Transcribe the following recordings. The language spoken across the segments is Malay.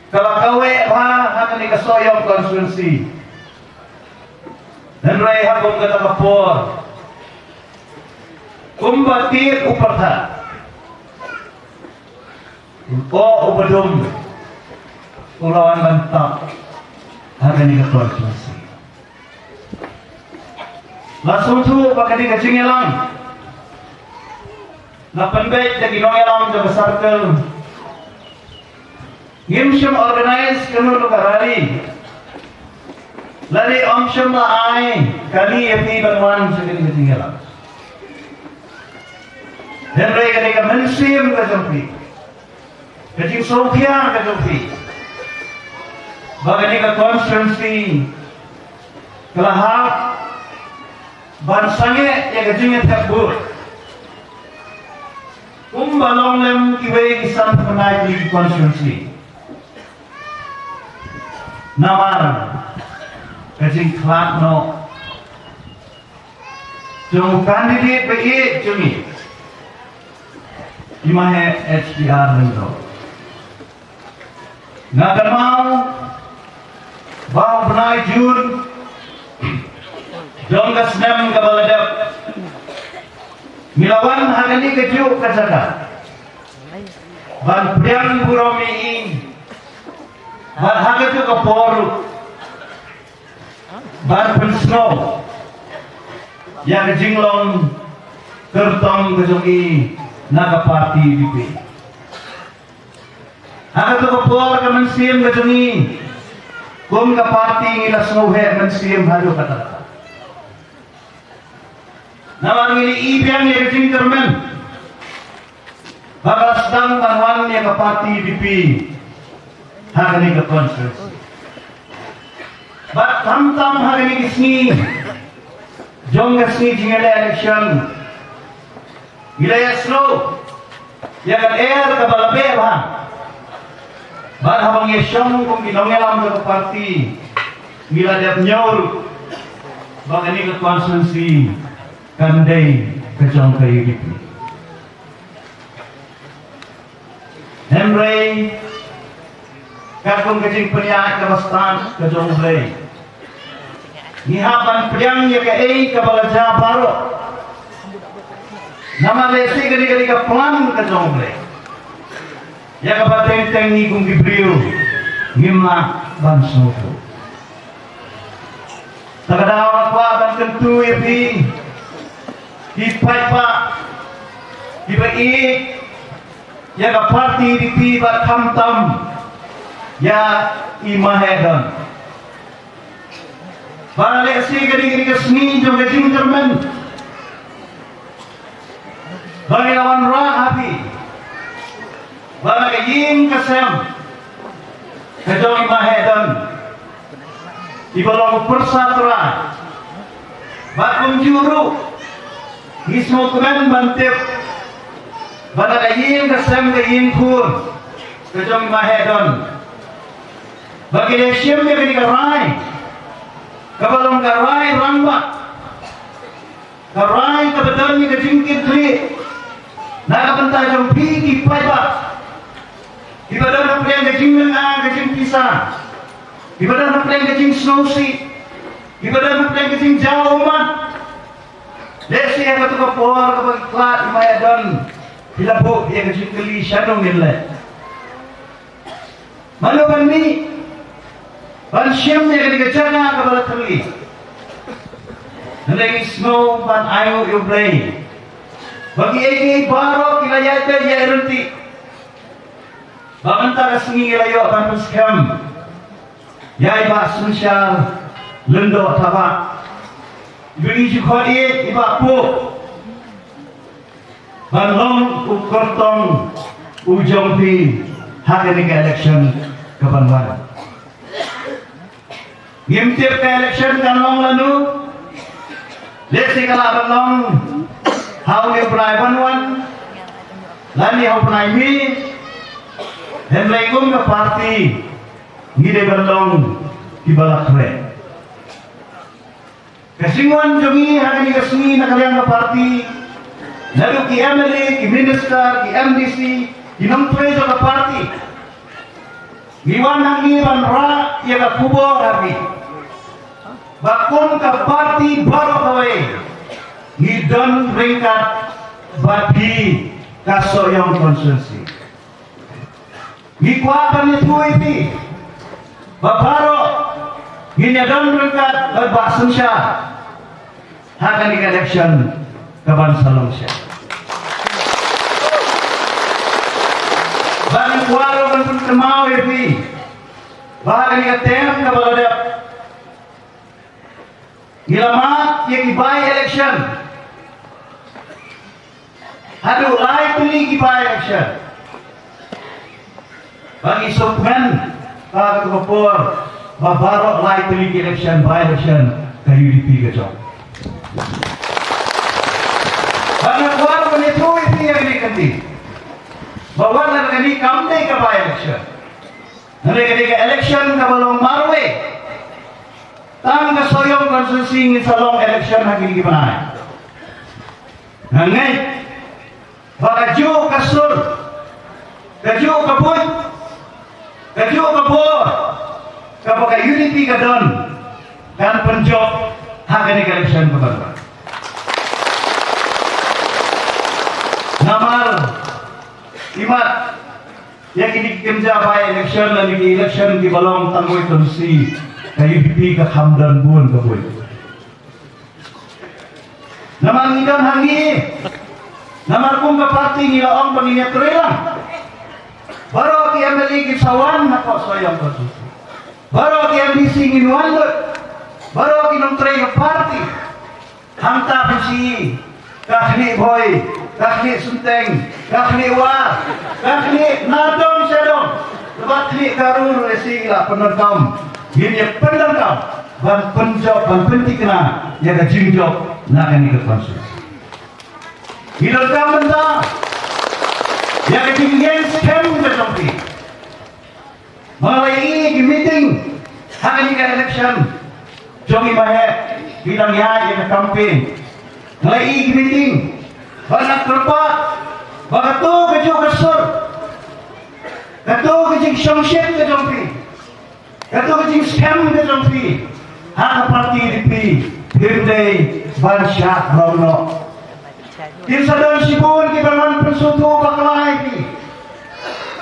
Kalau kawe akan dikasoyong konstitusi. Dan rai hakum kata kapor. Kumbatir upartha. O ubadum. Ulawan bantak. Akan dikakonstitusi. Langsung tu pakai dikacing-elang. Lapan baik jadi nong-elang jaga sarkel. Ngimsyam organize kanu lukarali. Lari omsyam laai kali yapi banwan segini ketinggalan. Dan mereka mereka mensim kejumpi. Kecing Sofia kejumpi. Bagaimana konstitusi kelahap bansangnya yang kejingnya terbur. Balong lem kiwai kisan penai di konstitusi. Namar kecing kelak no. Jom kandidat PE cumi. Imahe HDR rendo. Ngakan mau bau penai jun. Jom kasnem kabaladap. Milawan hari ini kejuk kacaka. Ban priang buromi ban haga tu kapor ban pensno yang jinglong kertong kejongi naga parti DP haga tu kapor ke mensim kejongi kum ke parti ngila snohe mensim hadu kata nama ngili ibiang yang kejing termen bagas dang banwan yang ke parti DP hari ini ke konstitusi. Bat tam hari ini kisni, jom kisni jingale election, gilaya slow, ya kan air ke balabe bang. Bat habang yesyong kung ginongelam ke parti, gila dia nyaur, bang ini ke konstitusi, kandai ke jom ke UDP. Hemray kakung kecing penyak kebastan kejong blay. Nihapan priang ya ke ke balaja baru. Nama lesi kali ke pelan kejong blay. Ya ke bateng ni kung gibriu ngimna bansuku. Tagadawa kwa ban kentu ya pi. Hipai pak. Hipai ya ke parti di pi bat kamtam. Ya imahedan. Balik si gadi-gadi kesni jom kecing termen. Bagi lawan rah api. Balik yin kesem. Kejong imahedan. Ibalong persatuan. Bakum juru. Ismu kemen bantip. Balik yin kesem ke yin kun. Kejong imahedan. Bagi lesyam dia kini karai, kabalong karai rambak, karai kebetulannya kejingkit kiri, naga pentai jom pigi paiba, ibadah nak peliang kejing mengang kejing pisang, ibadah nak peliang kejing snowsi, ibadah nak peliang kejing jauman, lesi yang ketuk kapor kabagi klat imayadon, hilapuk yang kejing keli syadong nilai, malu bani. Bansyam yang dikejarnya kepada terli. Nilai snow ban ayu yublay. Bagi egi baru kilayat ya erunti. Bagantara sengi kilayo akan muskam. Ya iba sunsyar lendo tabak. Ibuni jukhodi iba pu. Banlong ukortong ujompi hari ini election kebanwaran. Ngimtip ke election kan long lalu lesi kala long hau ni pernah banwan lani hau pernah mi dan laikum ke parti ngide berlong di balak kre kesinguan jongi hari ni kesungi nak kalian ke parti lalu ki MLA ki minister ki MDC ki nomtre ke parti Iwan hangiran ra ya ka kubor habi. Bakun ka parti baru kawe. Ngidon ringkat bagi kasoyong konsensi. Ngikuakan itu ini. Babaro nginyadon ringkat berbahasan siya. Hakan di election kebansalong siya. Bagi kuaro kan pun kemau ini. Bahkan di tem kebaladap. Gilamat yang ibai election. Aduh, lain pilih ibai election. Bagi sopmen, kalau kepur, babarok lain pilih election, by election, kayu UDP kecok. Bagi kuar menitru itu yang dikanti. Bahwa nanti ini kamne ke by election. Nanti ketika election ke balong marwe. Tang kasoyong konsensi ngin salong election hagi gimana? Nanti baju kasur, baju kabut, baju kabur, kapakai unity kadon dan penjok hagi election kebaruan. Namar imat yang ini kerja by election dan di election di balong tangguh konsensi. Kayu pipi ke hamdan bun ke bun. Nama ngidan hangi. Nama kung ke parti nila ong panginya terelang. Baru ki ameli ki sawan na ko soyong ko susu. Baru ki ameli singin wandot. Baru ki nung tre ke parti. Hamta pisi. Kahni boy. Kahni sunteng. Kahni war. Kahni nadong sedong. Lebat ni karun resila penonton. Ini pendengkam dan penjok dan pentikna yang kejingjok nak ini ke konsumsi. Hidupkan benda yang ketinggian scam ke sampai. Mulai di meeting hari ini ke election, Jogi Mahet bilang ya yang ke campaign. Mulai di meeting banyak terpat, bagatu keju kesur, katu kejing syongsyet ke sampai. Kata kecing scam ke jampi, hak parti DP, Hirday, Bansyak, Rono. Tinsadan sibun kibaman pensutu baklai pi.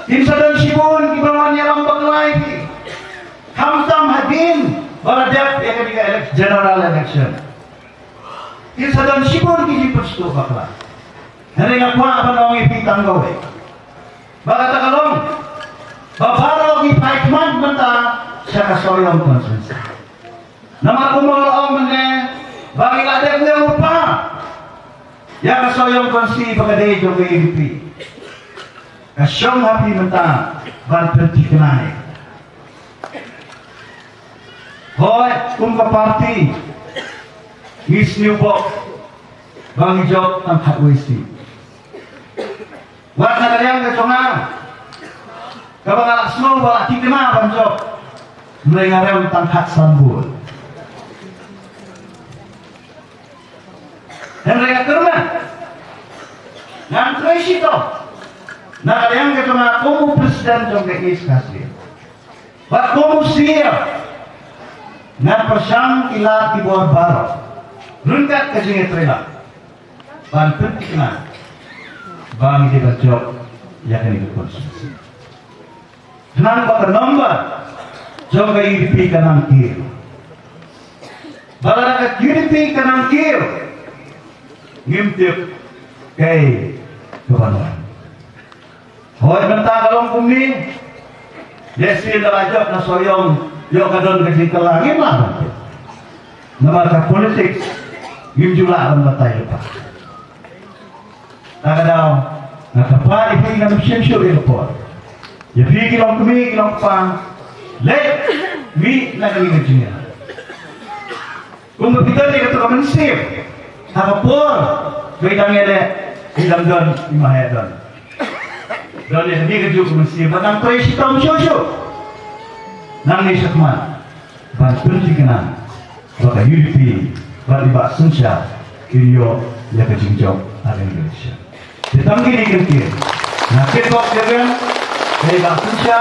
Tinsadan sibun kibaman yalam baklai pi. Hamtam hadin baradap yang ketiga general election. Tinsadan sibun kiji pensutu baklai. Hari ngapa apa nong ipi tanggaw deh. Bagata kalong, babaro ki paikman mentah. Siapa soyong konsensi. Nama kumulong mana bagi ladek dia lupa. Ya kasoyong konsensi pagade jogi UDP. Kasyong hapi mentah ban penting kenai. Hoy kumka parti. Miss New Box bagi job ang hatwisi. Wag na kaliang kacungan. Kapag alak snow wala kikina ban job. Mulai ngarem tangkat sambul. Dan mereka kerana ngantre itu. Nah kalian kata kamu presiden jom ke iskasi. Bak kamu siap. Ngan persang ilah di bawah barat. Runkat ke sini terima. Bantu kena. Bang di bajok ya kan itu konsumsi. Kenapa ke nomor? Joga UDP kanang kir. Balarakat UDP kanang kir. Ngimtip kay kebanuan. Hoy benta kalong kumi. Desi darajat na soyong yo kadon kasi kalangin lah. Namaka politik ngimjula ang batay pa. Tagadaw nakapali pa ng siyensyo ilapor. Yapi kilong kumi kilong pa. Let me na kami ngajingan. Kung kita ni kato kaman sip, hakapor, kailang ele, ilang doon, imahaya doon. Doon ele, hindi kajo kaman sip, at ang toy si Tom Shosho. Nang ni Shakman, bantun si kanan, baka UDP, bali ba sunsya, kiriyo, yakajingjok, aling galisya. Ditanggi ni kantir, nakit ko kaya, kaya ba sunsya,